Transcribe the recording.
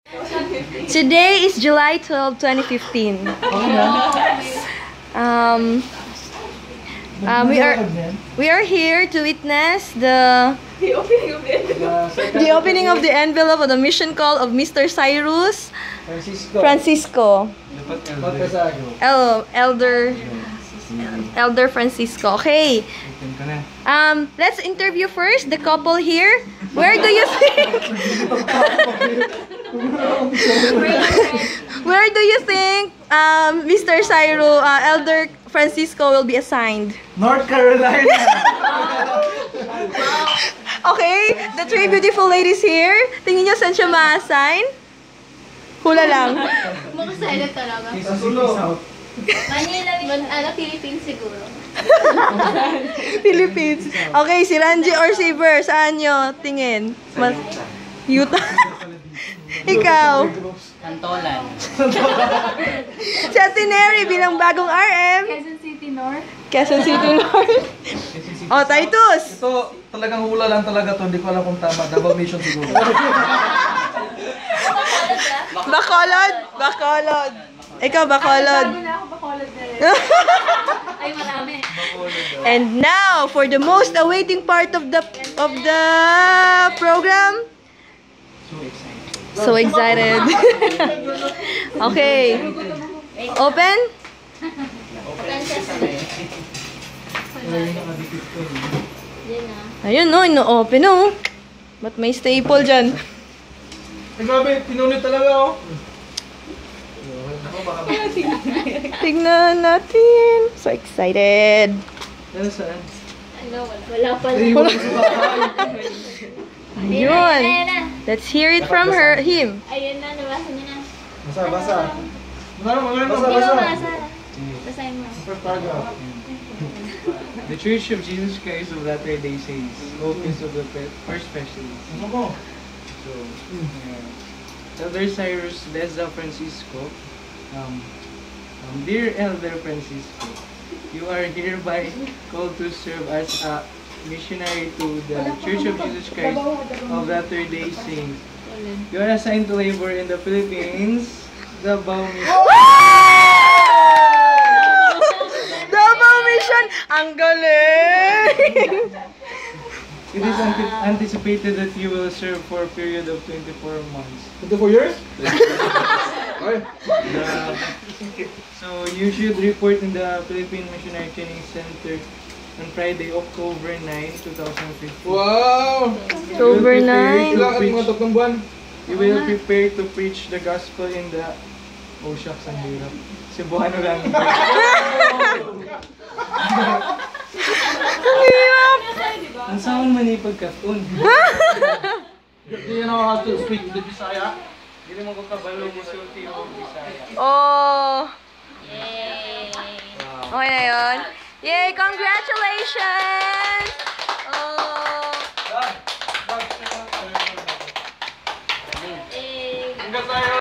Today is July 12, 2015. We are here to witness the opening of the envelope of the mission call of Mr. Cyrus Francisco. Elder Francisco. Okay. Let's interview first the couple here. Where do you think? Where do you think Mr. Cyrus, Elder Francisco will be assigned? North Carolina. Okay, the three beautiful ladies here. Tingin niyo saan siya ma-assign? Hula lang. Makasalit talaga. Manila, Philippines siguro. Philippines. Okay, si Ranji or si Ver, saan nyo tingin? Utah. Ikaw? Cantolan. Si Ate Neri bilang bagong RM. Quezon City North. Quezon City North. Oh, Titus. Ito, talagang hula lang talaga to. Hindi ko alam kung tama. Double mission siguro. Bacolod. Bacolod. Ikaw, Bacolod. Bago na ako Bacolod na rin. Ay, marami. And now, for the most awaiting part of the program. So excited. Okay. Open? Ayun no, ino-open no. Ba't may staple dyan? Eh, grabe, pinunit talaga oh. Tignan natin. So excited. Ano saan? Wala pa lang. Ayun. Let's hear it from him. Ayun na, nabasa niya na. Basa. Basa. Basahin mo. First paragraph. The Church of Jesus Christ of Latter-day Saints, Office of the First Specialist. So, Elder Cyrus Leza Francisco, dear Elder Francisco, you are hereby called to serve as a missionary to the Church of Jesus Christ of Latter-day Saints. You are assigned to labor in the Philippines, Davao Mission. Davao Mission! Ang galing! It is anticipated that you will serve for a period of 24 months. 24 years? So you should report in the Philippine Missionary Training Center on Friday, October 9, 2015. Wow! October 9. Ilang at mga tatlong buwan? You will prepare to preach the gospel in the... Oh shucks, ang hirap. Cebuano lang. Ang hirap! Ang saan man ipagkatun. Do you know how to speak the Bisaya? Hindi mo ko kabalo mo sulti o Bisaya. Oh! Yay! Okay na yun. Yay! Congratulations!